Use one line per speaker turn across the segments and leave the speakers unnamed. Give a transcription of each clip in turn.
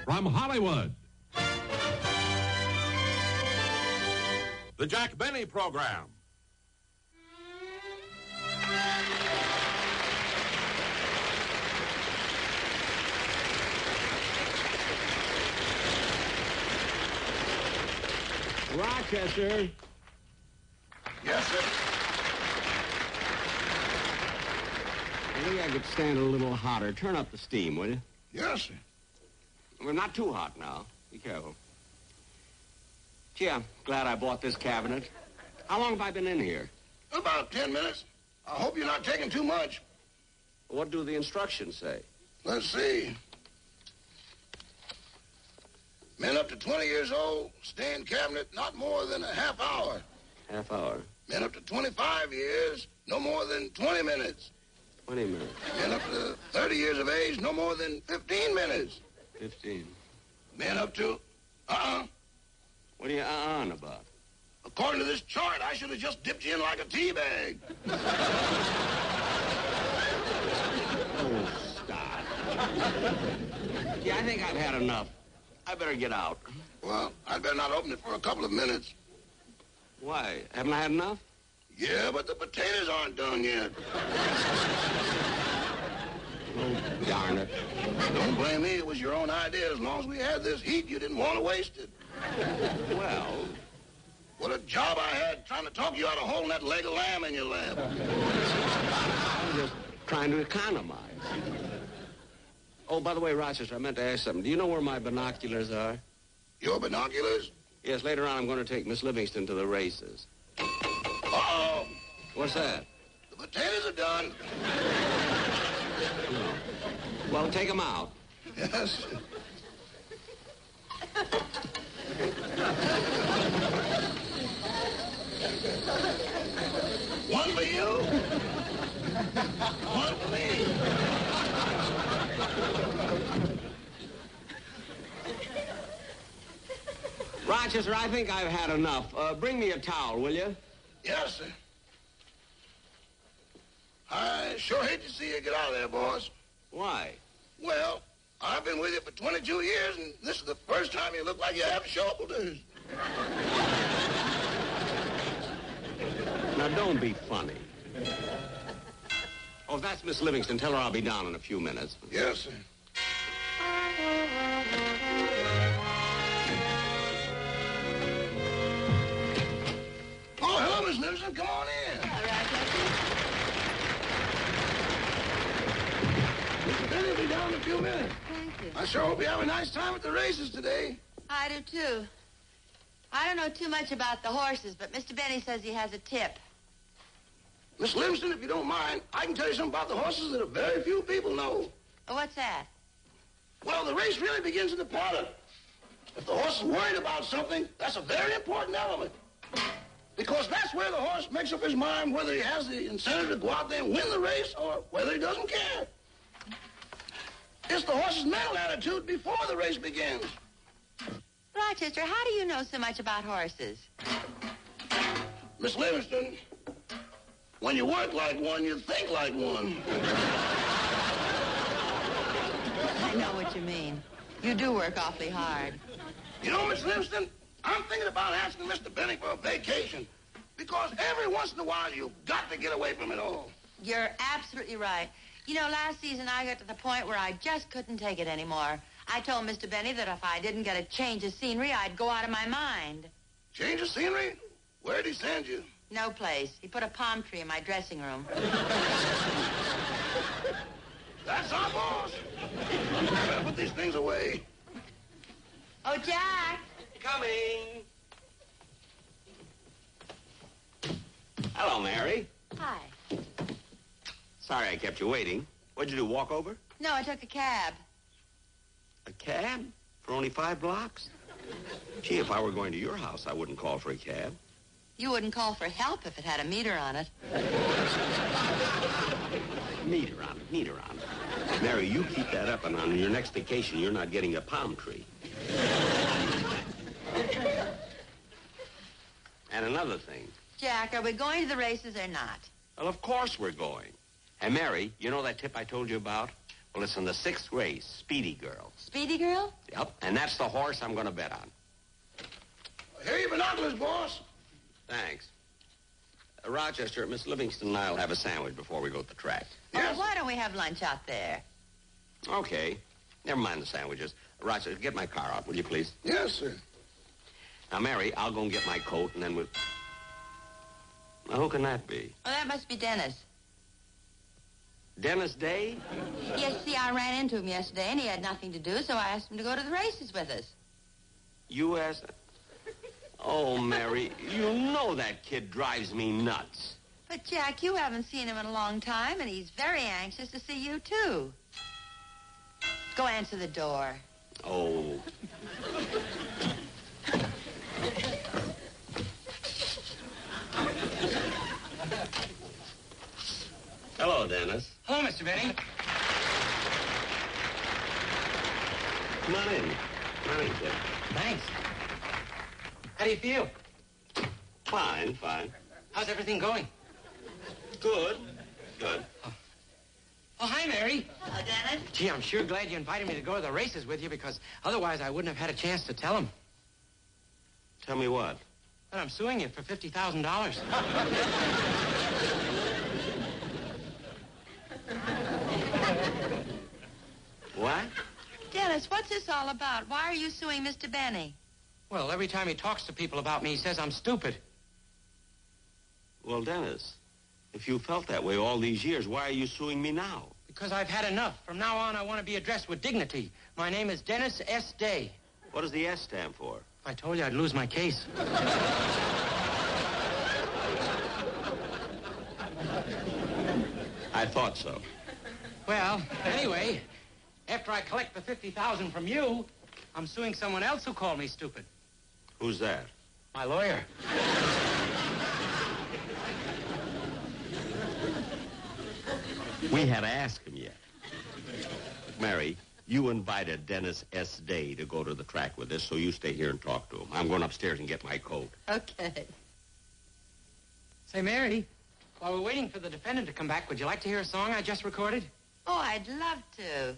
from Hollywood. The Jack Benny Program.
Rochester.
Yes, sir.
I think I could stand a little hotter. Turn up the steam, will you?
Yes, sir.
Well, not too hot now. Be careful. Gee, I'm glad I bought this cabinet. How long have I been in here?
About 10 minutes. I hope you're not taking too much.
What do the instructions say?
Let's see. Men up to 20 years old, stay in cabinet not more than a half hour.
Half hour.
Men up to 25 years, no more than 20 minutes.
20 minutes.
Men up to 30 years of age, no more than 15 minutes.
15.
Men up to,
What are you on about?
According to this chart, I should have just dipped you in like a tea bag.
Oh, stop. Gee, I think I've had enough. I better get out.
Well, I'd better not open it for a couple of minutes.
Why? Haven't I had enough?
Yeah, but the potatoes aren't done yet.
Oh, darn it.
Don't blame me. It was your own idea. As long as we had this heat, you didn't want to waste it.
Well...
What a job I had trying to talk you out of holding that leg of lamb in your lap.
I'm just trying to economize. Oh, by the way, Rochester, I meant to ask something. Do you know where my binoculars are?
Your binoculars?
Yes, later on I'm going to take Miss Livingston to the races.
Uh-oh.
What's that?
The potatoes are done.
No. Well, take them out.
Yes. One for you. One for me.
Rochester, I think I've had enough. Bring me a towel, will you?
Yes, sir. I sure hate to see you get out of there, boss.
Why?
Well, I've been with you for 22 years, and this is the first time you look like you have shoulders.
Now, don't be funny. Oh, if that's Miss Livingston, tell her I'll be down in a few minutes.
Yes, sir. Oh, hello, Miss Livingston. Come on in.
All right,
Mr. Benny will be down in a few minutes.
thank you.
I sure hope you have a nice time at the races today.
I do, too. I don't know too much about the horses, but Mr. Benny says he has a tip.
Miss Livingston, if you don't mind, I can tell you something about the horses that a very few people know.
Oh, what's that?
Well, the race really begins in the paddock. If the horse is worried about something, that's a very important element. Because that's where the horse makes up his mind whether he has the incentive to go out there and win the race or whether he doesn't care. It's the horse's mental attitude before the race begins.
Rochester, how do you know so much about horses?
Miss Livingston, when you work like one, you think like one.
I know what you mean. You do work awfully hard.
You know, Miss Livingston, I'm thinking about asking Mr. Benny for a vacation. Because every once in a while, you've got to get away from it all.
You're absolutely right. You know, last season I got to the point where I just couldn't take it anymore. I told Mr. Benny that if I didn't get a change of scenery, I'd go out of my mind.
Change of scenery? Where'd he send you?
No place. He put a palm tree in my dressing room.
That's our boss. I better put these things away.
Oh, Jack.
Coming. Hello, Mary.
Hi.
Sorry I kept you waiting. What'd you do, walk over?
No, I took a cab.
A cab? For only 5 blocks? Gee, if I were going to your house, I wouldn't call for a cab.
You wouldn't call for help if it had a meter on it.
Meter on it. Mary, you keep that up, and on your next vacation, you're not getting a palm tree. And another thing.
Jack, are we going to the races or not?
Well, of course we're going. Hey, Mary, you know that tip I told you about? Well, it's in the 6th race, Speedy Girl.
Speedy Girl?
Yep, and that's the horse I'm going to bet on.
Here are your binoculars, boss.
Thanks. Rochester, Miss Livingston and I'll have a sandwich before we go to the track.
Yes.
Oh, why don't we have lunch out there?
Okay. Never mind the sandwiches. Rochester, get my car out, will you, please?
Yes, sir.
Now, Mary, I'll go and get my coat, and then we'll... Now, who can that be?
Oh, that must be Dennis.
Dennis Day?
Yes, see, I ran into him yesterday, and he had nothing to do, so I asked him to go to the races with us.
You asked... Oh, Mary, you know that kid drives me nuts.
But, Jack, you haven't seen him in a long time, and he's very anxious to see you, too. Go answer the door.
Oh. Hello, Dennis.
Hello, Mr. Benny.
Come on in. Come on in, kid.
Thanks. How do you feel?
Fine, fine.
How's everything going?
Good. Good.
Oh, hi, Mary.
Hello, Dennis.
Gee, I'm sure glad you invited me to go to the races with you, because otherwise I wouldn't have had a chance to tell him
Tell me what?
that I'm suing you for $50,000.
What?
Dennis, what's this all about? Why are you suing Mr. Benny?
Well, every time he talks to people about me, he says I'm stupid.
Well, Dennis, if you felt that way all these years, why are you suing me now?
Because I've had enough. From now on, I want to be addressed with dignity. My name is Dennis S. Day.
What does the S stand for?
If I told you, I'd lose my case.
I thought so.
Well, anyway, after I collect the $50,000 from you, I'm suing someone else who called me stupid.
Who's that?
My lawyer.
We had to ask him yet. Mary, you invited Dennis S. Day to go to the track with us, so you stay here and talk to him. I'm going upstairs and get my coat.
Okay.
Say, Mary, while we're waiting for the defendant to come back, would you like to hear a song I just recorded?
Oh, I'd love to.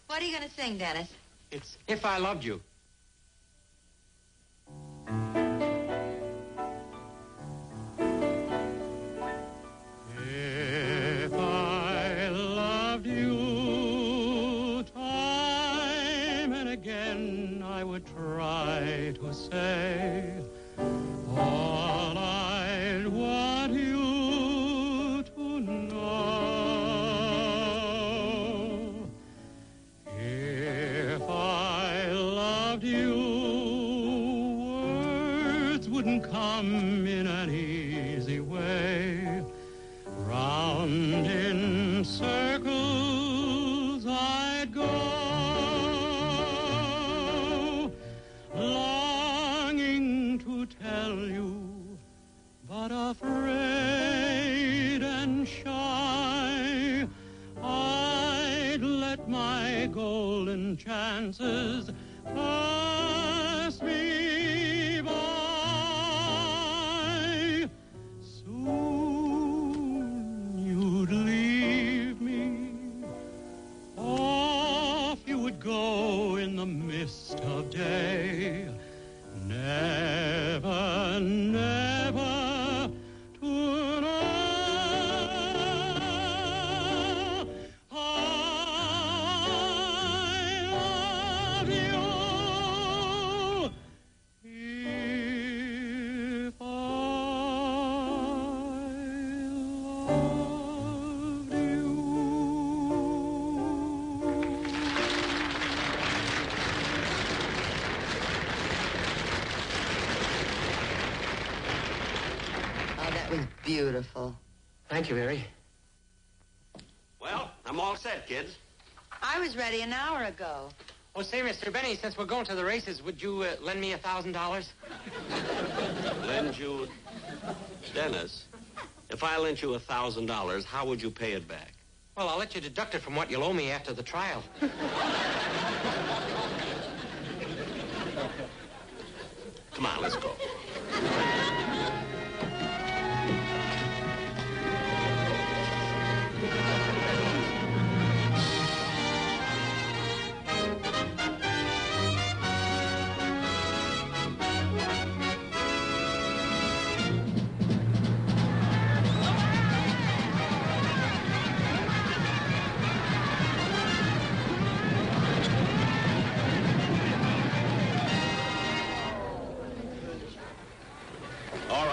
What are you going to sing, Dennis?
It's If I Loved You. If I loved you time and again, I would try to say all I'd want you to know. If I loved you, words wouldn't come in an easy way. Round in circles I'd go, longing to tell you, but afraid and shy. I'd let my golden chances pass me by. Soon you'd leave me, off you would go in the mist of day. Never, never to know. I love you. If I loved you.
Oh, that was beautiful.
Thank you, Mary.
Well, I'm all set, kids.
I was ready an hour ago.
Oh, say, Mr. Benny, since we're going to the races, would you lend me $1,000?
Lend you... Dennis, if I lent you $1,000, how would you pay it back?
Well, I'll let you deduct it from what you'll owe me after the trial.
Come on, let's go.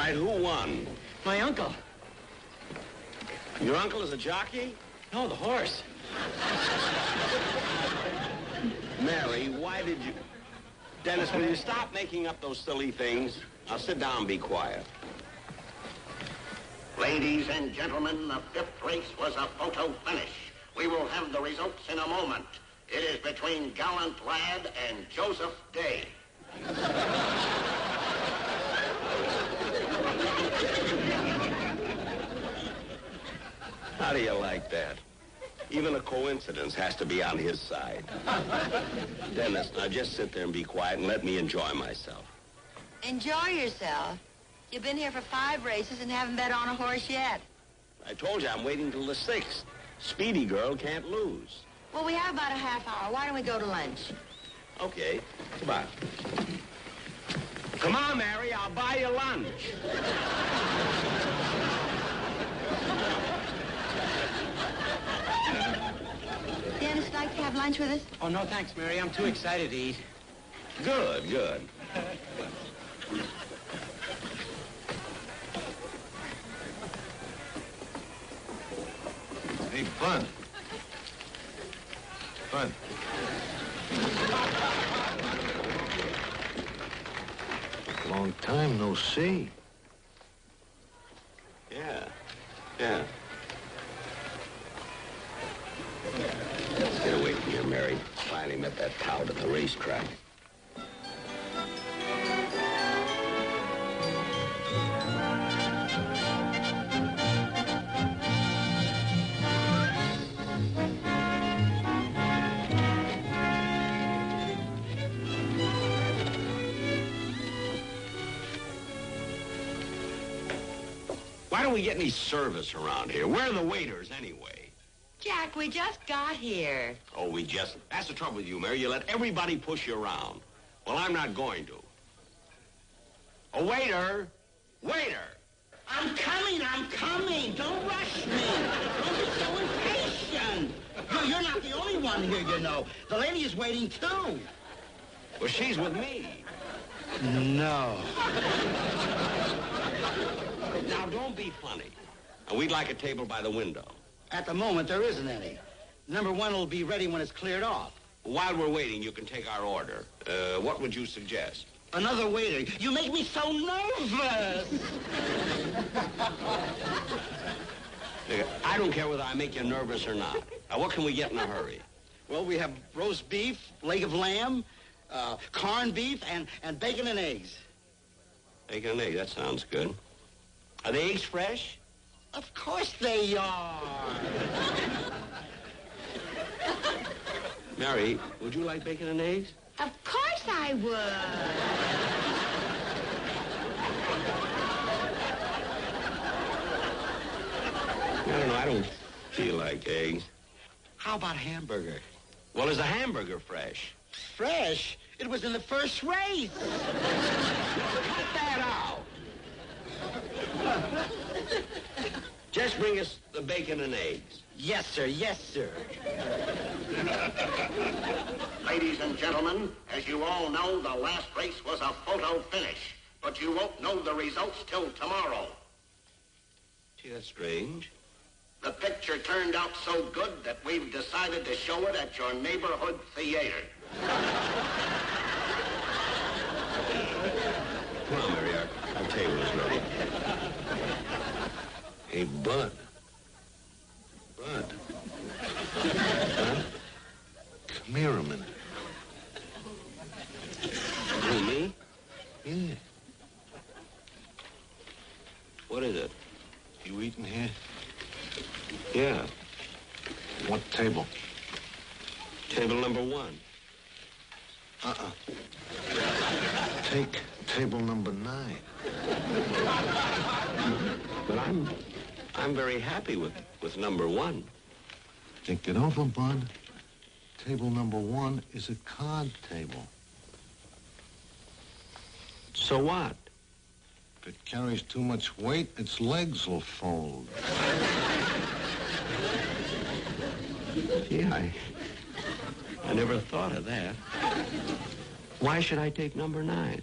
right, who won?
My uncle.
Your uncle is a jockey?
No, the horse.
Mary, why did you... Dennis, will you stop making up those silly things? Now sit down and be quiet.
Ladies and gentlemen, the fifth race was a photo finish. We will have the results in a moment. It is between Gallant Lad and Joseph Day.
How do you like that? Even a coincidence has to be on his side. Dennis, now just sit there and be quiet and let me enjoy myself.
Enjoy yourself. You've been here for 5 races and haven't bet on a horse yet.
I told you I'm waiting till the 6th. Speedy girl can't lose.
Well, we have about a half hour. Why don't we go to lunch?
Okay, come on. Come on, Mary, I'll buy you lunch.
Dennis, would like to have lunch with us?
Oh, no, thanks, Mary. I'm too excited to eat.
Good, good.
Hey, Bud. Bud. Long time no see.
Yeah. Get away from here, Mary. Finally met that tout at the racetrack. Why don't we get any service around here? Where are the waiters, anyway?
Jack, we just got here.
Oh, that's the trouble with you, Mary. You let everybody push you around. Well, I'm not going to. A waiter! Waiter!
I'm coming. Don't rush me. Don't be so impatient. You're not the only one here, you know. The lady is waiting, too.
Well, she's with me.
No.
Now, don't be funny. We'd like a table by the window.
At the moment, there isn't any. Number 1 will be ready when it's cleared off.
While we're waiting, you can take our order. What would you suggest?
Another waiter. You make me so nervous.
I don't care whether I make you nervous or not. Now, what can we get in a hurry?
Well, we have roast beef, leg of lamb, corned beef, and bacon and eggs.
Bacon and eggs, that sounds good. Are the eggs fresh?
Of course they are.
Mary, would you like bacon and eggs?
Of course I would.
I don't know, I don't feel like eggs.
How about hamburger?
Well, is the hamburger fresh?
Fresh? It was in the first race.
Cut that out. Just bring us the bacon and eggs.
Yes, sir. Yes, sir.
Ladies and gentlemen, as you all know, the last race was a photo finish. But you won't know the results till tomorrow.
Gee, that's strange.
The picture turned out so good that we've decided to show it at your neighborhood theater.
Come on, Mary, our table is ready.
Hey, Bud. Bud.
Huh?
Come here a minute.
Who, me?
Yeah.
What is it?
You eating here?
Yeah.
What table?
Table number 1.
Take table number 9.
But I'm very happy with number 1.
Think it over, Bud. Table number 1 is a card table.
So what?
If it carries too much weight, its legs will fold.
Gee, I never thought of that. Why should I take number 9?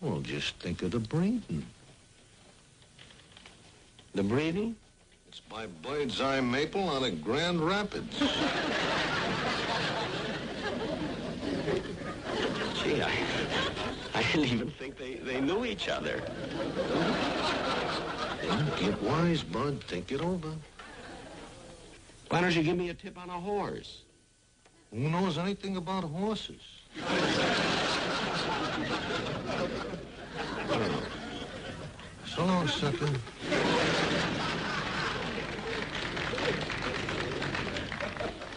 Well, just think of the breeding.
The breeding?
It's by Bird's Eye Maple out of Grand Rapids.
Gee, I didn't even think they knew each other.
Get wise, Bud. Think it over.
Why don't you give me a tip on a horse?
Who knows anything about horses? So long, sucker.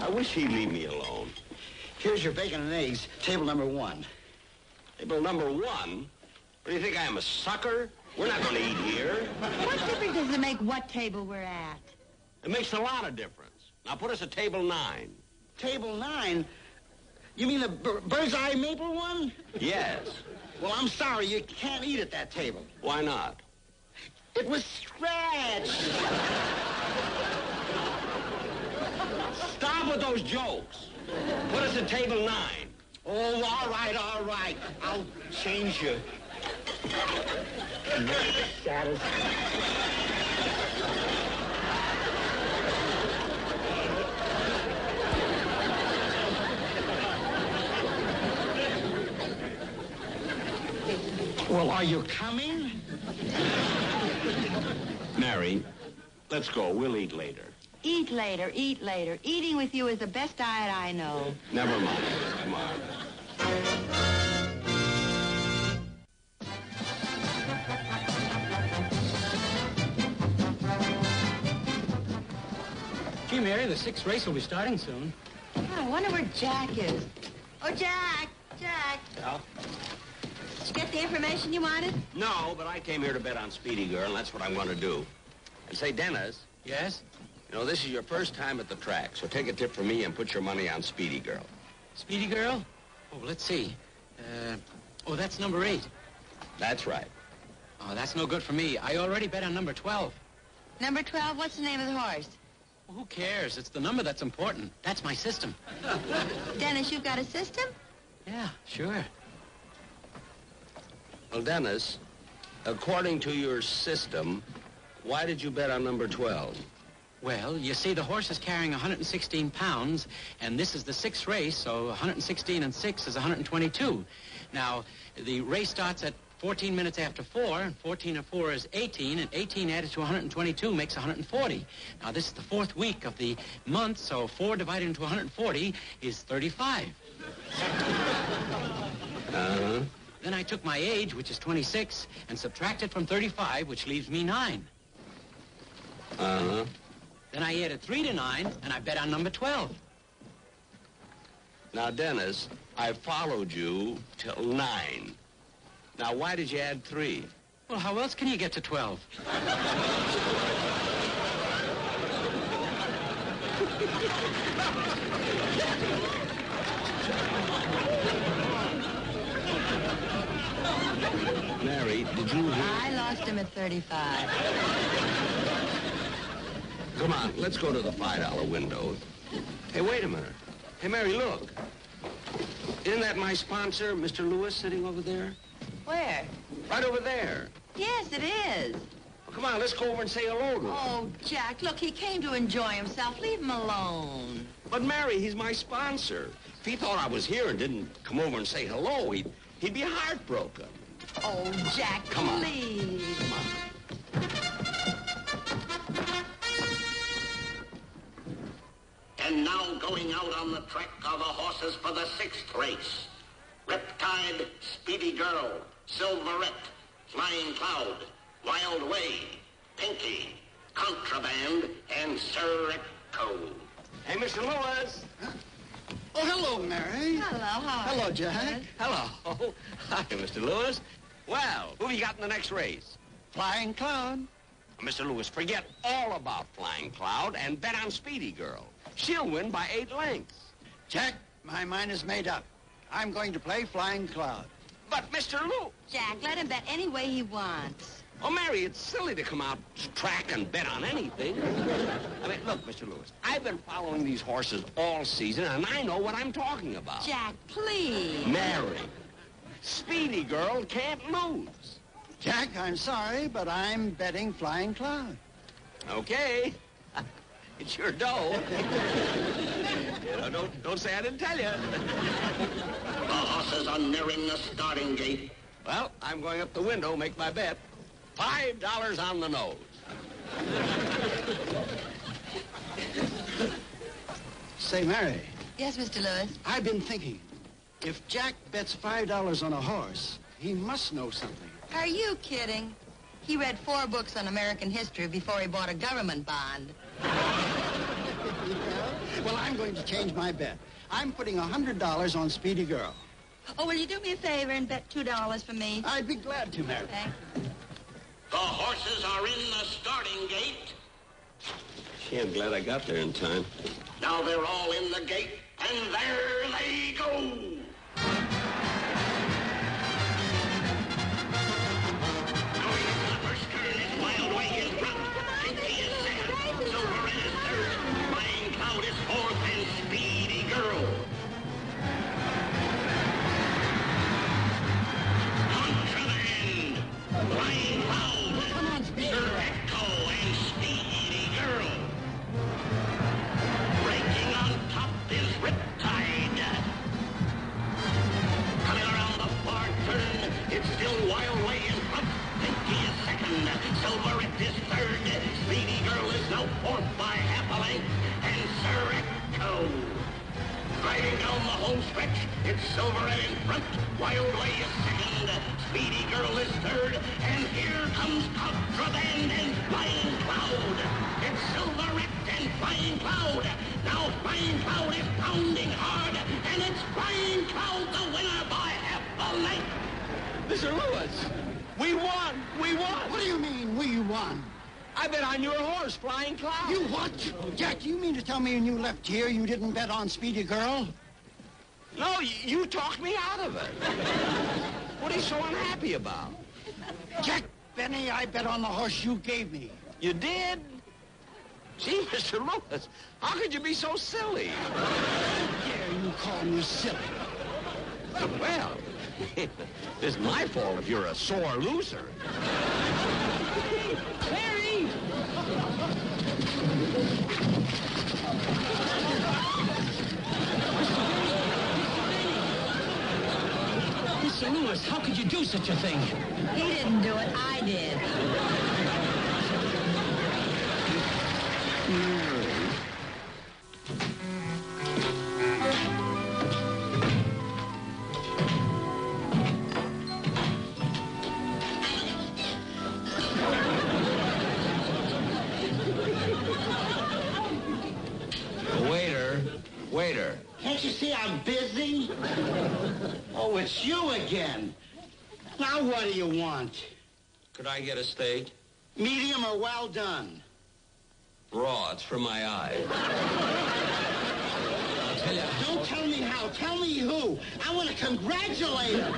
I wish he'd leave me alone.
Here's your bacon and eggs, table number 1.
Table number 1? What do you think, I am a sucker? We're not going to eat here.
What difference does it make what table we're at?
It makes a lot of difference. Now put us at table 9.
Table 9? You mean the Bird's Eye Maple one?
Yes.
Well, I'm sorry, you can't eat at that table.
Why not?
It was scratched.
Stop with those jokes. Put us at table 9.
Oh, all right. I'll change you. Well, are you coming?
Mary, let's go. We'll eat later.
Eat later, eat later. Eating with you is the best diet I know.
Never mind. Come on.
Gee, Mary, the 6th race will be starting soon.
I wonder where Jack is. Oh, Jack!
Yeah?
Did you get the information you wanted?
No, but I came here to bet on Speedy Girl, and that's what I'm going to do. And say, Dennis,
Yes?
you know, this is your first time at the track, so take a tip from me and put your money on Speedy Girl.
Speedy Girl? Oh, let's see. That's number 8.
That's right.
Oh, that's no good for me. I already bet on number 12.
Number 12, what's the name of the horse?
Well, who cares? It's the number that's important. That's my system.
Dennis, you've got a system?
Yeah, sure.
Well, Dennis, according to your system, why did you bet on number 12?
Well, you see, the horse is carrying 116 pounds, and this is the 6th race, so 116 and 6 is 122. Now, the race starts at 14 minutes after 4, and 14 and 4 is 18, and 18 added to 122 makes 140. Now, this is the 4th week of the month, so 4 divided into 140 is 35.
Uh-huh.
Then I took my age, which is 26, and subtracted from 35, which leaves me 9.
Uh-huh.
Then I added 3 to 9, and I bet on number 12.
Now, Dennis, I followed you till 9. Now, why did you add 3?
Well, how else can you get to 12?
Mary, did you hear?
I lost him at 35.
Come on, let's go to the $5 window. Hey, wait a minute. Hey, Mary, look. Isn't that my sponsor, Mr. Lewis, sitting over there?
Where?
Right over there.
Yes, it is.
Well, come on, let's go over and say hello to him.
Oh, Jack, look, he came to enjoy himself. Leave him alone.
But, Mary, he's my sponsor. If he thought I was here and didn't come over and say hello, he'd be heartbroken.
Oh, Jack,
Come on.
please.
Come on.
And now going out on the track are the horses for the 6th race. Riptide, Speedy Girl, Silverette, Flying Cloud, Wild Way, Pinky, Contraband, and Sirocco.
Hey, Mr. Lewis.
Oh, hello, Mary.
Hello, how are
Hello,
you?
Jack.
Hello. Hi, Mr. Lewis. Well, who have you got in the next race?
Flying Cloud.
Mr. Lewis, forget all about Flying Cloud and bet on Speedy Girl. She'll win by 8 lengths.
Jack, my mind is made up. I'm going to play Flying Cloud.
But, Mr. Lewis...
Jack, let him bet any way he wants.
Oh, Mary, it's silly to come out track and bet on anything. I mean, look, Mr. Lewis, I've been following these horses all season, and I know what I'm talking about.
Jack, please.
Mary, Speedy Girl can't lose.
Jack, I'm sorry, but I'm betting Flying Cloud.
Okay. It's your dough. Don't say I didn't tell you.
The horses are nearing the starting gate.
Well, I'm going up the window, make my bet. $5 on the nose.
Say, Mary,
Yes, Mr. Lewis.
I've been thinking. If Jack bets $5 on a horse, he must know something.
Are you kidding? He read 4 books on American history before he bought a government bond.
Well, I'm going to change my bet. I'm putting $100 on Speedy Girl.
Oh, will you do me a favor and bet $2 for me?
I'd be glad to, Mary.
Thank you.
The horses are in the starting gate.
Gee, I'm glad I got there in time.
Now they're all in the gate, and there they go. Going into the first turn is Wild Way in front. Pinky is second. Silver is third. Flying Cloud is fourth, and Speedy Girl. Contraband. Flying Cloud.
Come on, Speedy.
Sir Echo and Speedy Girl. Breaking on top is Riptide. Coming around the far turn, it's still Wild Way in front. Pinky is second. Silverette is third. Speedy Girl is now fourth by half a length. And Sir Echo. Driving down the home stretch, it's Silverette in front. Wild Way is second. Speedy Girl is third. And here comes Contraband and Flying Cloud. It's Silverette and Flying Cloud. Now Flying Cloud is pounding hard. And it's Flying Cloud the winner by half a length.
Mr. Lewis, we won. We won.
What do you mean, we won?
I bet on your horse, Flying Cloud.
You what? Jack, you mean to tell me when you left here you didn't bet on Speedy Girl?
No, you talked me out of it. What are you so unhappy about?
Jack Benny, I bet on the horse you gave me.
You did? Gee, Mr. Lewis, how could you be so silly?
Dare you call me silly?
Well, it's my fault if you're a sore loser.
Mary!
Mr. Lewis, how could you do such a thing?
He didn't do it. I did.
Waiter.
Can't you see I'm busy? Oh, it's you again. Now what do you want?
Could I get a steak?
Medium or well done?
Raw, it's for my eyes.
Don't tell me how. Tell me who. I want to congratulate him.